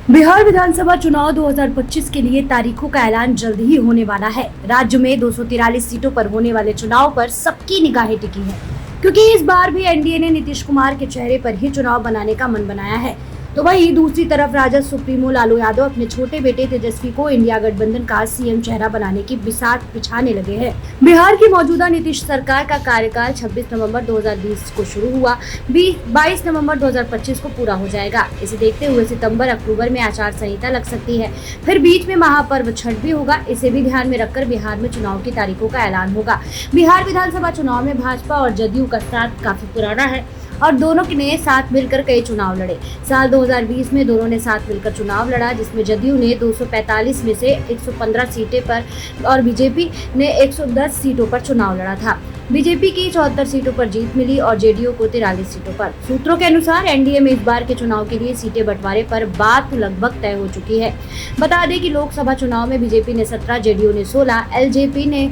बिहार विधानसभा चुनाव 2025 के लिए तारीखों का ऐलान जल्द ही होने वाला है। राज्य में 243 सीटों पर होने वाले चुनाव पर सबकी निगाहें टिकी है, क्योंकि इस बार भी एनडीए ने नीतीश कुमार के चेहरे पर ही चुनाव बनाने का मन बनाया है। तो वहीं दूसरी तरफ राजद सुप्रीमो लालू यादव अपने छोटे बेटे तेजस्वी को इंडिया गठबंधन का सीएम चेहरा बनाने की बिसात बिछाने लगे हैं। बिहार की मौजूदा नीतीश सरकार का कार्यकाल 26 नवंबर 2020 को शुरू हुआ, 22 नवंबर 2025 को पूरा हो जाएगा। इसे देखते हुए सितंबर अक्टूबर में आचार संहिता लग सकती है। फिर बीच में महापर्व छठ भी होगा। इसे भी ध्यान में रखकर बिहार में चुनाव की तारीखों का ऐलान होगा। बिहार विधानसभा चुनाव में भाजपा और जदयू का साथ काफी पुराना है और दोनों ने साथ मिलकर कई चुनाव लड़े। साल 2020 में दोनों ने साथ मिलकर चुनाव लड़ा, जिसमें जदयू ने 245 में से 115 सीटें पर और बीजेपी ने 110 सीटों पर चुनाव लड़ा था। बीजेपी की 74 सीटों पर जीत मिली और जेडीयू को 43 सीटों पर। सूत्रों के अनुसार एनडीए में इस बार के चुनाव के लिए सीटें बंटवारे पर बात लगभग तय हो चुकी है। बता दें कि लोकसभा चुनाव में बीजेपी ने 17, जेडीयू ने 16, एलजेपी ने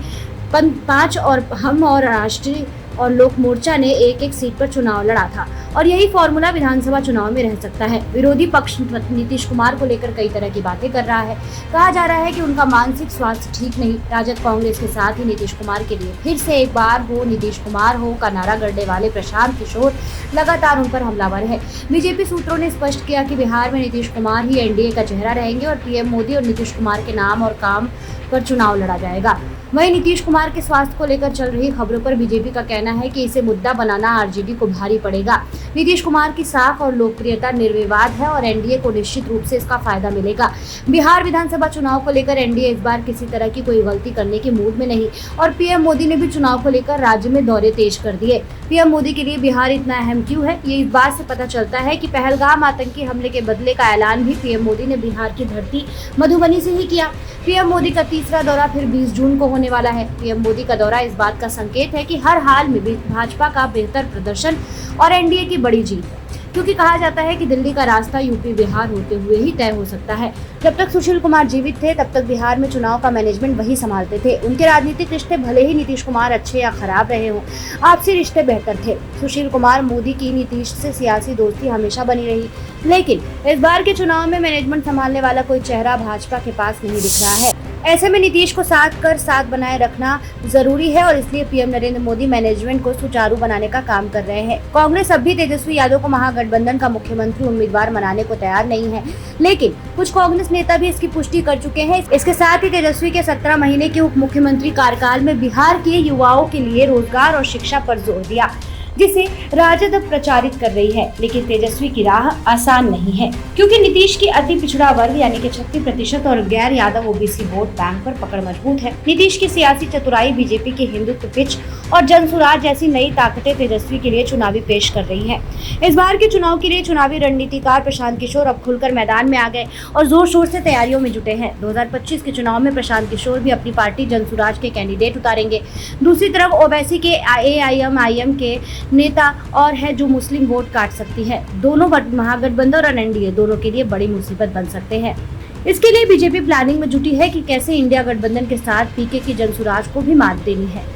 5 और हम और राष्ट्रीय और लोक मोर्चा ने एक सीट पर चुनाव लड़ा था और यही फॉर्मूला विधानसभा चुनाव में रह सकता है। विरोधी पक्ष नीतीश कुमार को लेकर कई तरह की बातें कर रहा है। कहा जा रहा है कि उनका मानसिक स्वास्थ्य ठीक नहीं। राजद कांग्रेस के साथ ही नीतीश कुमार के लिए फिर से एक बार हो नीतीश कुमार हो का नारा गढ़ने वाले प्रशांत किशोर लगातार उन पर हमलावर है। बीजेपी सूत्रों ने स्पष्ट किया कि बिहार में नीतीश कुमार ही एनडीए का चेहरा रहेंगे और पीएम मोदी और नीतीश कुमार के नाम और काम पर चुनाव लड़ा जाएगा। वहीं नीतीश कुमार के स्वास्थ्य को लेकर चल रही खबरों पर बीजेपी का कहना है कि इसे मुद्दा बनाना आरजेडी को भारी पड़ेगा। नीतीश कुमार की साख और लोकप्रियता निर्विवाद है और एनडीए को निश्चित रूप से इसका फायदा मिलेगा। बिहार विधानसभा चुनाव को लेकर एनडीए इस बार किसी तरह की कोई गलती करने की मूड में नहीं और पीएम मोदी ने भी चुनाव को लेकर राज्य में दौरे तेज कर दिए। पीएम मोदी के लिए बिहार इतना अहम क्यों है, ये इस बात से पता चलता है कि पहलगाम आतंकी हमले के बदले का ऐलान भी पीएम मोदी ने बिहार की धरती मधुबनी से ही किया। पीएम मोदी का तीसरा दौरा फिर 20 जून को होने वाला है। पीएम मोदी का दौरा इस बात का संकेत है कि हर हाल में भाजपा का बेहतर प्रदर्शन और एनडीए की बड़ी जीत है, क्योंकि कहा जाता है कि दिल्ली का रास्ता यूपी बिहार होते हुए ही तय हो सकता है। जब तक सुशील कुमार जीवित थे तब तक बिहार में चुनाव का मैनेजमेंट वही संभालते थे। उनके राजनीतिक रिश्ते भले ही नीतीश कुमार अच्छे या खराब रहे हों, आपसी रिश्ते बेहतर थे। सुशील कुमार मोदी की नीतीश से सियासी दोस्ती हमेशा बनी रही, लेकिन इस बार के चुनाव में मैनेजमेंट संभालने वाला कोई चेहरा भाजपा के पास नहीं दिख रहा है। ऐसे में नीतीश को साथ बनाए रखना जरूरी है और इसलिए पीएम नरेंद्र मोदी मैनेजमेंट को सुचारू बनाने का काम कर रहे हैं। कांग्रेस अब भी तेजस्वी यादव को महागठबंधन का मुख्यमंत्री उम्मीदवार बनाने को तैयार नहीं है, लेकिन कुछ कांग्रेस नेता भी इसकी पुष्टि कर चुके हैं। इसके साथ ही तेजस्वी के 17 महीने के उप मुख्यमंत्री कार्यकाल में बिहार के युवाओं के लिए रोजगार और शिक्षा पर जोर दिया, जिसे राजद अब प्रचारित कर रही है। लेकिन तेजस्वी की राह आसान नहीं है, क्योंकि नीतीश की अति पिछड़ा वर्ग यानी कि 36% और गैर यादव ओबीसी वोट बैंक पर पकड़ मजबूत है। नीतीश की सियासी चतुराई, बीजेपी की हिंदुत्व पिच और जनसुराज जैसी नई ताकतें तेजस्वी के लिए चुनावी पेश कर रही है। इस बार के चुनाव के लिए चुनावी रणनीतिकार प्रशांत किशोर अब खुलकर मैदान में आ गए और जोर शोर से तैयारियों में जुटे हैं। 2025 के चुनाव में प्रशांत किशोर भी अपनी पार्टी जनसुराज के कैंडिडेट उतारेंगे। दूसरी तरफ ओवैसी के एआईएमआईएम के नेता और है जो मुस्लिम वोट काट सकती है। दोनों महागठबंधन और एनडीए दोनों के लिए बड़ी मुसीबत बन सकते हैं। इसके लिए बीजेपी प्लानिंग में जुटी है कि कैसे इंडिया गठबंधन के साथ पीके की जनसुराज को भी मात देनी है।